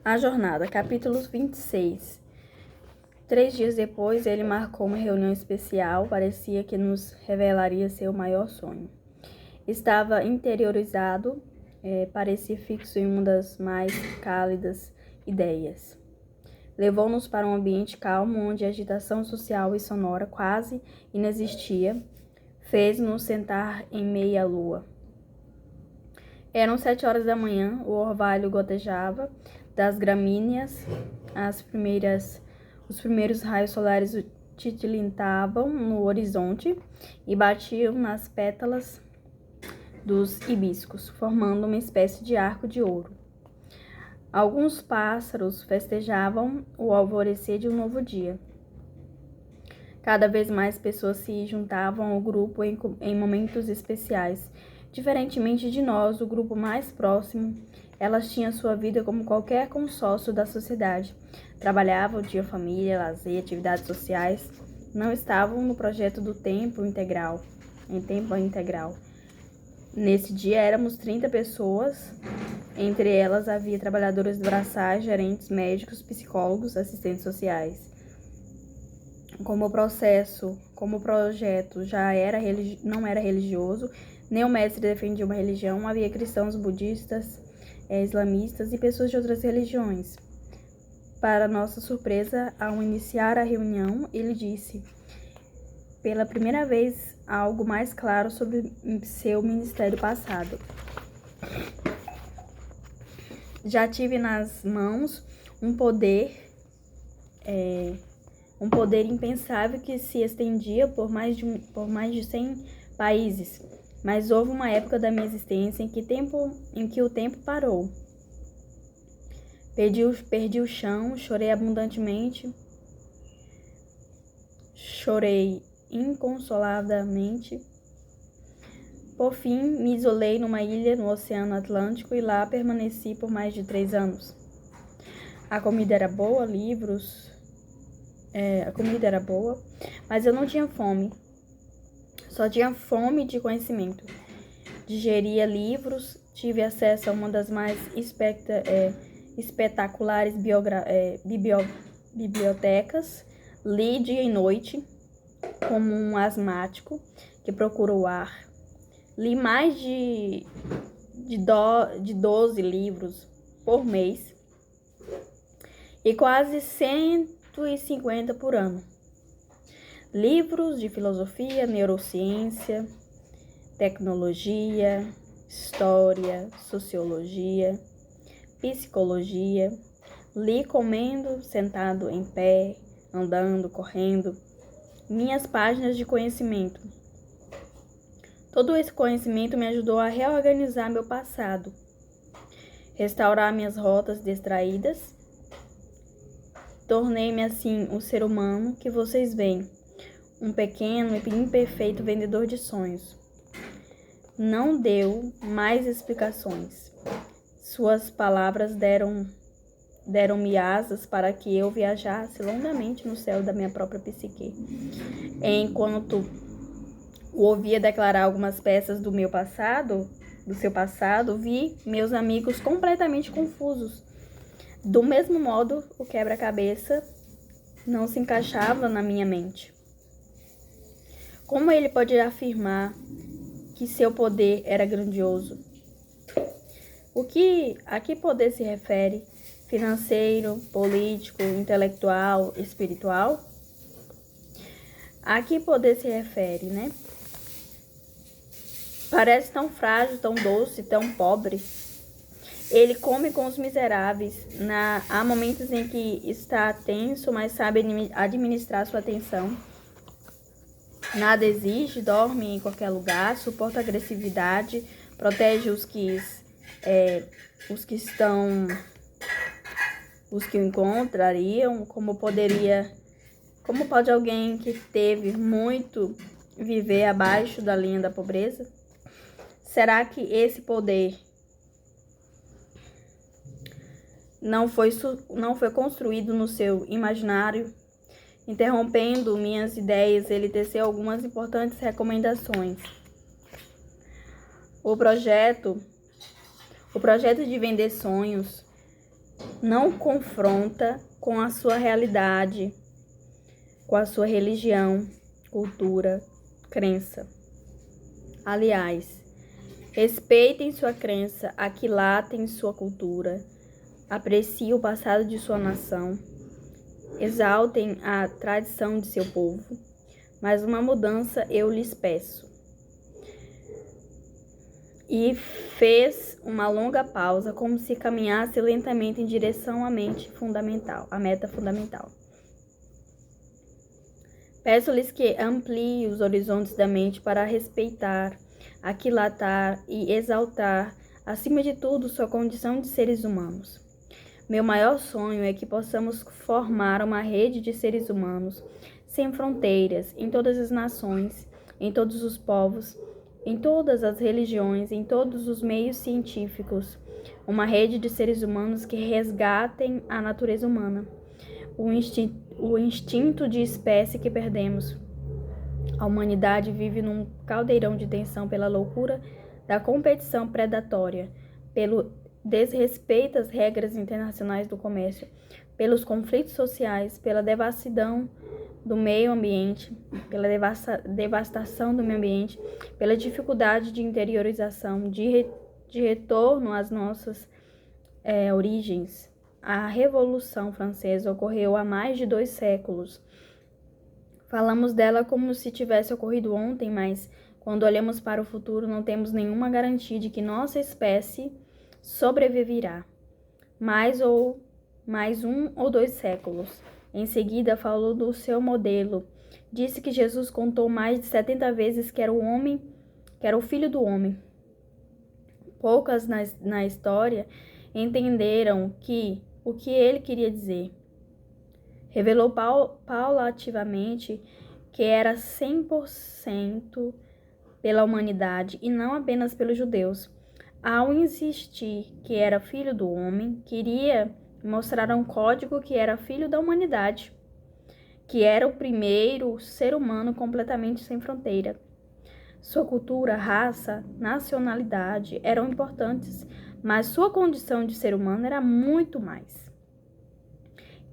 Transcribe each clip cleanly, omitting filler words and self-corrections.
A jornada, capítulo 26. 3 dias depois, ele marcou uma reunião especial, parecia que nos revelaria seu maior sonho. Estava interiorizado, parecia fixo em uma das mais cálidas ideias. Levou-nos para um ambiente calmo, onde a agitação social e sonora quase inexistia. Fez-nos sentar em meia-lua. Eram 7 horas da manhã, o orvalho gotejava das gramíneas, os primeiros raios solares titilintavam no horizonte e batiam nas pétalas dos hibiscos, formando uma espécie de arco de ouro. Alguns pássaros festejavam o alvorecer de um novo dia. Cada vez mais pessoas se juntavam ao grupo em momentos especiais. Diferentemente de nós, o grupo mais próximo, elas tinham sua vida como qualquer consórcio da sociedade. Trabalhavam, tinham família, lazer, atividades sociais. Não estavam no projeto do tempo integral. Nesse dia éramos 30 pessoas. Entre elas havia trabalhadores braçais, gerentes, médicos, psicólogos, assistentes sociais. Como o projeto não era religioso, nem o mestre defendia uma religião, havia cristãos, budistas, islamistas e pessoas de outras religiões. Para nossa surpresa, ao iniciar a reunião, ele disse, pela primeira vez, algo mais claro sobre seu ministério passado. Já tive nas mãos um poder impensável que se estendia por mais de 100 países. Mas houve uma época da minha existência em que o tempo parou. Perdi o chão, chorei abundantemente, chorei inconsoladamente. Por fim, me isolei numa ilha no Oceano Atlântico e lá permaneci por mais de 3 anos. A comida era boa, mas eu não tinha fome. Só tinha fome de conhecimento. Digeria livros, tive acesso a uma das mais espetaculares bibliotecas, li dia e noite, como um asmático que procura o ar. Li mais de 12 livros por mês e quase 150 por ano. Livros de filosofia, neurociência, tecnologia, história, sociologia, psicologia. Li comendo, sentado em pé, andando, correndo. Minhas páginas de conhecimento. Todo esse conhecimento me ajudou a reorganizar meu passado, restaurar minhas rotas distraídas. Tornei-me assim o ser humano que vocês veem, um pequeno e imperfeito vendedor de sonhos. Não deu mais explicações. Suas palavras deram-me asas para que eu viajasse longamente no céu da minha própria psique. Enquanto o ouvia declarar algumas peças do seu passado, vi meus amigos completamente confusos. Do mesmo modo, o quebra-cabeça não se encaixava na minha mente. Como ele pode afirmar que seu poder era grandioso? A que poder se refere? Financeiro, político, intelectual, espiritual? A que poder se refere, né? Parece tão frágil, tão doce, tão pobre. Ele come com os miseráveis. Há momentos em que está tenso, mas sabe administrar sua atenção. Nada exige, dorme em qualquer lugar, suporta agressividade, protege os que o encontrariam. Como pode alguém que teve muito viver abaixo da linha da pobreza? Será que esse poder não foi construído no seu imaginário? Interrompendo minhas ideias, ele teceu algumas importantes recomendações. O projeto de vender sonhos não confronta com a sua realidade, com a sua religião, cultura, crença. Aliás, respeitem sua crença, aquilatem sua cultura, apreciem o passado de sua nação, exaltem a tradição de seu povo, mas uma mudança eu lhes peço. E fez uma longa pausa, como se caminhasse lentamente em direção à meta fundamental. Peço-lhes que ampliem os horizontes da mente para respeitar, aquilatar e exaltar, acima de tudo, sua condição de seres humanos. Meu maior sonho é que possamos formar uma rede de seres humanos sem fronteiras, em todas as nações, em todos os povos, em todas as religiões, em todos os meios científicos, uma rede de seres humanos que resgatem a natureza humana, o instinto de espécie que perdemos. A humanidade vive num caldeirão de tensão pela loucura da competição predatória, pelo desrespeito às regras internacionais do comércio, pelos conflitos sociais, pela devassidão do meio ambiente, pela devastação do meio ambiente, pela dificuldade de interiorização, de retorno às nossas origens. A Revolução Francesa ocorreu há mais de 2 séculos. Falamos dela como se tivesse ocorrido ontem, mas quando olhamos para o futuro não temos nenhuma garantia de que nossa espécie sobreviverá mais 1 ou 2 séculos. Em seguida, falou do seu modelo. Disse que Jesus contou mais de 70 vezes que era o Filho do Homem. Poucas na história entenderam o que ele queria dizer. Revelou paulativamente que era 100% pela humanidade e não apenas pelos judeus. Ao insistir que era filho do homem, queria mostrar um código que era filho da humanidade, que era o primeiro ser humano completamente sem fronteira. Sua cultura, raça, nacionalidade eram importantes, mas sua condição de ser humano era muito mais.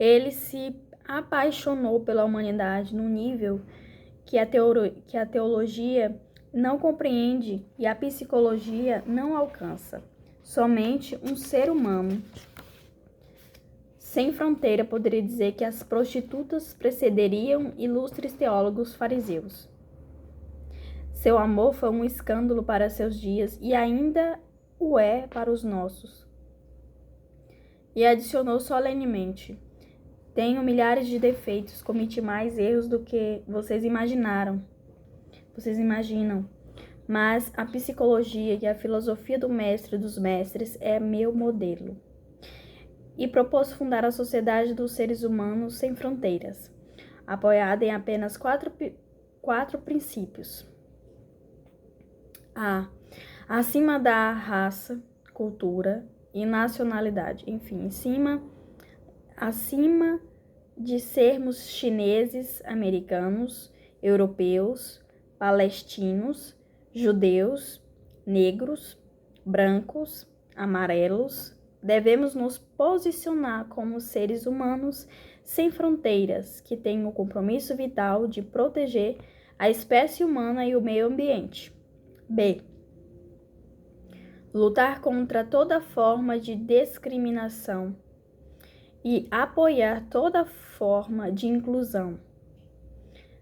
Ele se apaixonou pela humanidade num nível que a teologia não compreende e a psicologia não alcança. Somente um ser humano sem fronteira poderia dizer que as prostitutas precederiam ilustres teólogos fariseus. Seu amor foi um escândalo para seus dias e ainda o é para os nossos. E adicionou solenemente: tenho milhares de defeitos, cometi mais erros do que vocês imaginam, mas a psicologia e a filosofia do mestre dos mestres é meu modelo. E propôs fundar a Sociedade dos Seres Humanos Sem Fronteiras, apoiada em apenas quatro princípios. Acima da raça, cultura e nacionalidade. Enfim, acima de sermos chineses, americanos, europeus, palestinos, judeus, negros, brancos, amarelos, devemos nos posicionar como seres humanos sem fronteiras, que têm o compromisso vital de proteger a espécie humana e o meio ambiente. B. Lutar contra toda forma de discriminação e apoiar toda forma de inclusão.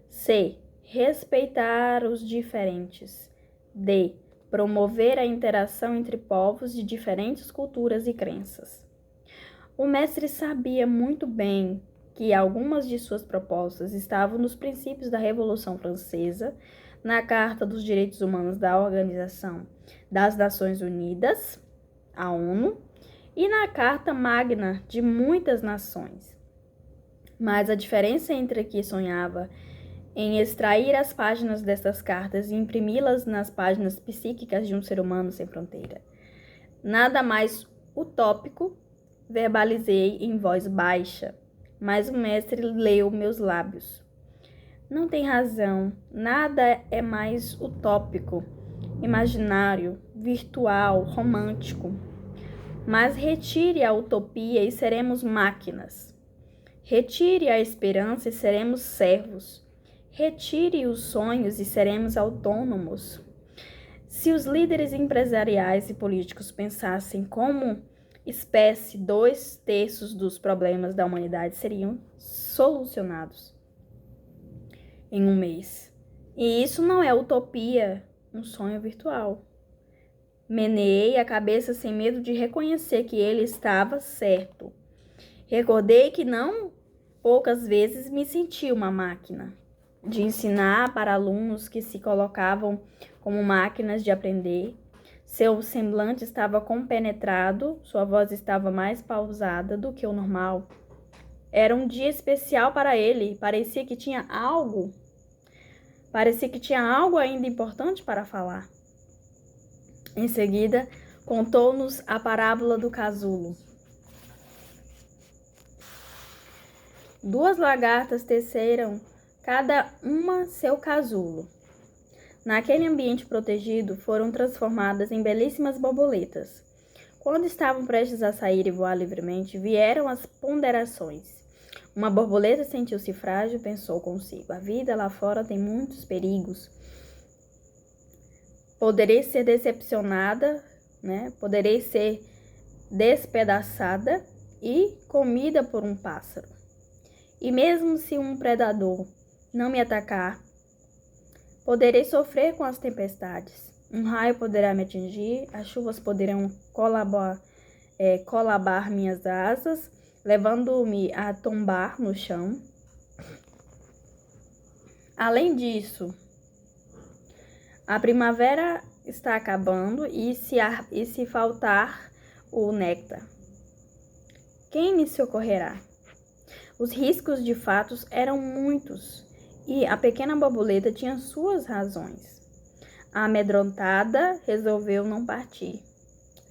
C. Respeitar os diferentes. D. Promover a interação entre povos de diferentes culturas e crenças. O mestre sabia muito bem que algumas de suas propostas estavam nos princípios da Revolução Francesa, na Carta dos Direitos Humanos da Organização das Nações Unidas, a ONU, e na Carta Magna de muitas nações. Mas a diferença entre que sonhava em extrair as páginas destas cartas e imprimi-las nas páginas psíquicas de um ser humano sem fronteira. Nada mais utópico, verbalizei em voz baixa, mas o mestre leu meus lábios. Não tem razão, nada é mais utópico, imaginário, virtual, romântico. Mas retire a utopia e seremos máquinas. Retire a esperança e seremos servos. Retire os sonhos e seremos autônomos. Se os líderes empresariais e políticos pensassem como espécie, 2/3 dos problemas da humanidade seriam solucionados em um mês. E isso não é utopia, um sonho virtual. Meneei a cabeça sem medo de reconhecer que ele estava certo. Recordei que não poucas vezes me senti uma máquina de ensinar para alunos que se colocavam como máquinas de aprender. Seu semblante estava compenetrado, sua voz estava mais pausada do que o normal. Era um dia especial para ele, parecia que tinha algo ainda importante para falar. Em seguida, contou-nos a parábola do casulo. 2 lagartas teceram cada uma seu casulo. Naquele ambiente protegido, foram transformadas em belíssimas borboletas. Quando estavam prestes a sair e voar livremente, vieram as ponderações. Uma borboleta sentiu-se frágil e pensou consigo: a vida lá fora tem muitos perigos. Poderei ser decepcionada, Poderei ser despedaçada e comida por um pássaro. E mesmo se um predador não me atacar, poderei sofrer com as tempestades. Um raio poderá me atingir, as chuvas poderão colabar minhas asas, levando-me a tombar no chão. Além disso, a primavera está acabando e se faltar o néctar, quem me socorrerá? Os riscos de fato eram muitos e a pequena borboleta tinha suas razões. A amedrontada resolveu não partir.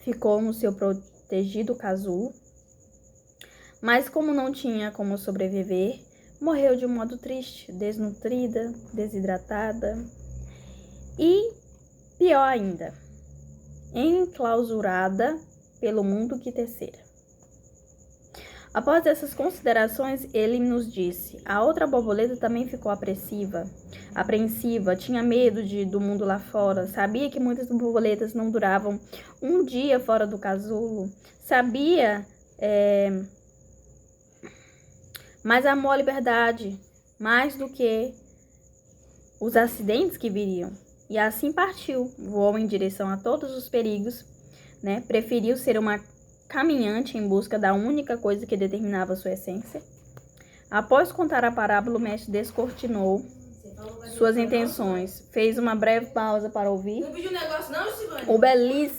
Ficou no seu protegido casulo, mas como não tinha como sobreviver, morreu de um modo triste, desnutrida, desidratada e, pior ainda, enclausurada pelo mundo que tecera. Após essas considerações, ele nos disse: a outra borboleta também ficou apreensiva, tinha medo do mundo lá fora, sabia que muitas borboletas não duravam um dia fora do casulo, mas amou a liberdade mais do que os acidentes que viriam. E assim partiu, voou em direção a todos os perigos, Preferiu ser uma caminhante em busca da única coisa que determinava sua essência. Após contar a parábola, o mestre descortinou suas intenções. Fez uma breve pausa para ouvir. Não pediu negócio não, Silvânia?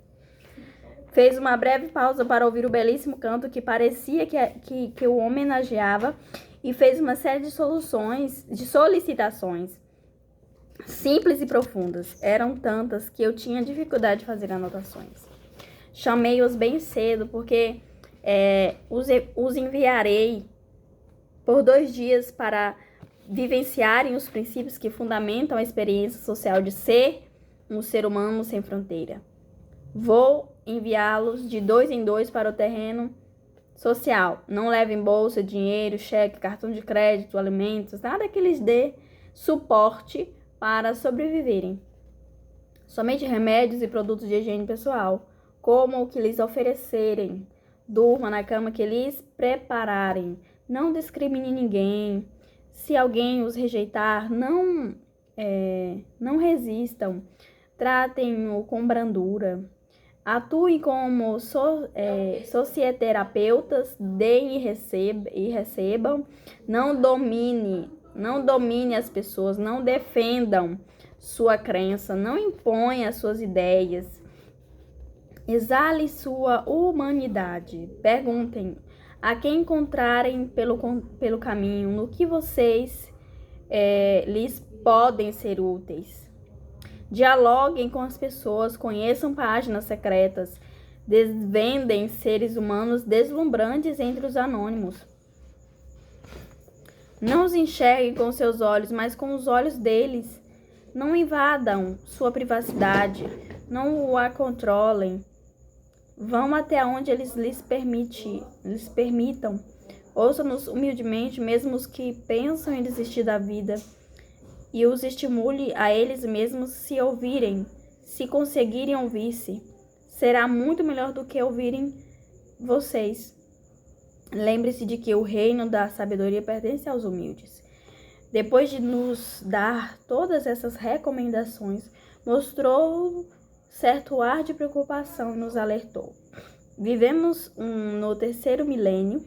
Fez uma breve pausa para ouvir o belíssimo canto que parecia que o homenageava e fez uma série de solicitações simples e profundas. Eram tantas que eu tinha dificuldade de fazer anotações. Chamei-os bem cedo, porque os enviarei por 2 dias para vivenciarem os princípios que fundamentam a experiência social de ser um ser humano sem fronteira. Vou enviá-los de 2 em 2 para o terreno social. Não levem bolsa, dinheiro, cheque, cartão de crédito, alimentos, nada que lhes dê suporte para sobreviverem. Somente remédios e produtos de higiene pessoal, como o que lhes oferecerem. Durma na cama que lhes prepararem. Não discrimine ninguém. Se alguém os rejeitar, não resistam. Tratem-o com brandura. Atuem como socioterapeutas, deem e recebam. Não domine as pessoas, não defendam sua crença, não imponha as suas ideias. Exale sua humanidade. Perguntem a quem encontrarem pelo caminho, no que vocês lhes podem ser úteis. Dialoguem com as pessoas, conheçam páginas secretas, desvendem seres humanos deslumbrantes entre os anônimos. Não os enxerguem com seus olhos, mas com os olhos deles. Não invadam sua privacidade, não a controlem. Vão até onde eles lhes permitam. Ouçam-nos humildemente, mesmo os que pensam em desistir da vida, e os estimule a eles mesmos se ouvirem, se conseguirem ouvir-se. Será muito melhor do que ouvirem vocês. Lembre-se de que o reino da sabedoria pertence aos humildes. Depois de nos dar todas essas recomendações, mostrou certo ar de preocupação e nos alertou. Vivemos no terceiro milênio.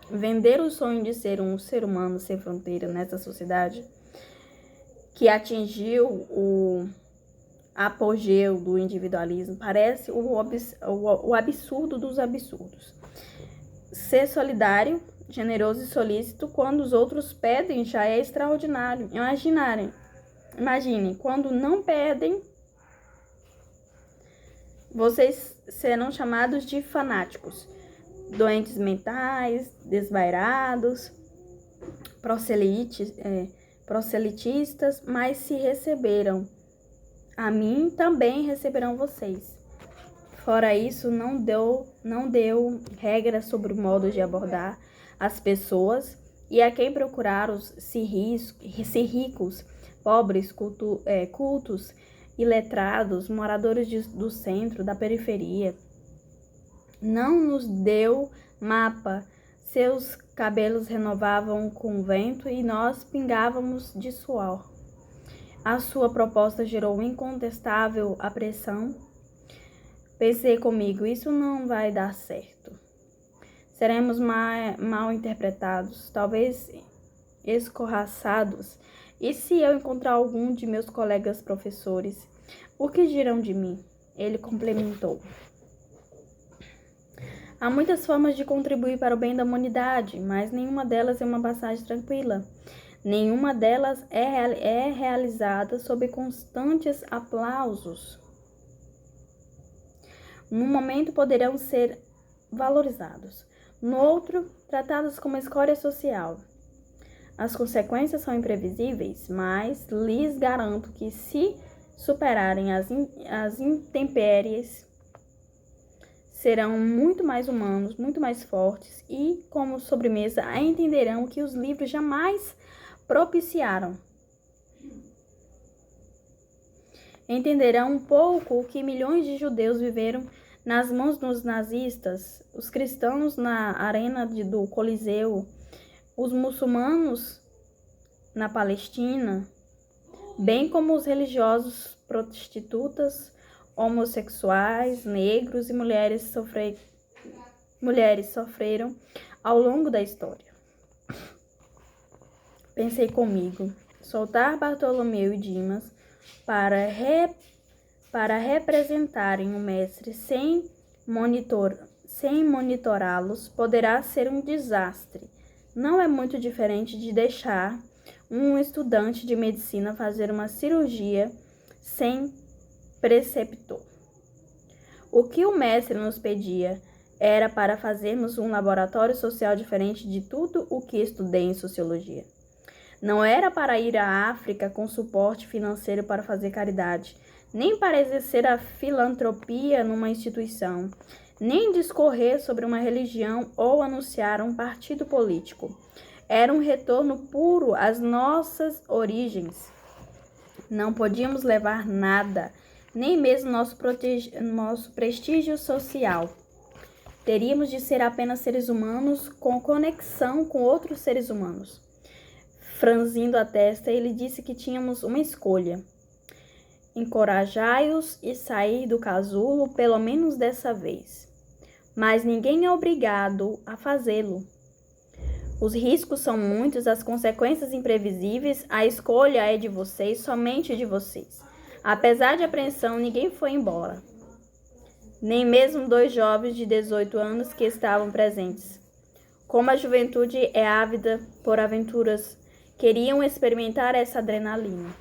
Vender o sonho de ser um ser humano sem fronteira nessa sociedade que atingiu o apogeu do individualismo parece o absurdo dos absurdos. Ser solidário, generoso e solícito quando os outros pedem já é extraordinário. Imagine, quando não pedem, vocês serão chamados de fanáticos, doentes mentais, desvairados, proselitistas, mas se receberam a mim, também receberão vocês. Fora isso, não deu regras sobre o modo de abordar as pessoas e a quem procurar se ricos, pobres, cultos, iletrados, moradores do centro, da periferia. Não nos deu mapa. Seus cabelos renovavam com o vento e nós pingávamos de suor. A sua proposta gerou incontestável apressão. Pensei comigo, isso não vai dar certo. Seremos mal interpretados, talvez escorraçados. E se eu encontrar algum de meus colegas professores, o que dirão de mim? Ele complementou. Há muitas formas de contribuir para o bem da humanidade, mas nenhuma delas é uma passagem tranquila. Nenhuma delas é realizada sob constantes aplausos. Num momento poderão ser valorizados, no outro, tratados como escória social. As consequências são imprevisíveis, mas lhes garanto que, se superarem as intempéries, serão muito mais humanos, muito mais fortes e, como sobremesa, entenderão que os livros jamais propiciaram. Entenderão um pouco o que milhões de judeus viveram nas mãos dos nazistas, os cristãos na arena do Coliseu, os muçulmanos na Palestina, bem como os religiosos, prostitutas, homossexuais, negros e mulheres sofreram ao longo da história. Pensei comigo, soltar Bartolomeu e Dimas para representarem o mestre sem monitorá-los poderá ser um desastre. Não é muito diferente de deixar um estudante de medicina fazer uma cirurgia sem preceptor. O que o mestre nos pedia era para fazermos um laboratório social diferente de tudo o que estudei em sociologia. Não era para ir à África com suporte financeiro para fazer caridade, nem para exercer a filantropia numa instituição, nem discorrer sobre uma religião ou anunciar um partido político. Era um retorno puro às nossas origens. Não podíamos levar nada, nem mesmo nosso prestígio social. Teríamos de ser apenas seres humanos com conexão com outros seres humanos. Franzindo a testa, ele disse que tínhamos uma escolha. Encorajai-os e sair do casulo, pelo menos dessa vez. Mas ninguém é obrigado a fazê-lo. Os riscos são muitos, as consequências imprevisíveis, a escolha é de vocês, somente de vocês. Apesar de apreensão, ninguém foi embora. Nem mesmo 2 jovens de 18 anos que estavam presentes. Como a juventude é ávida por aventuras, queriam experimentar essa adrenalina.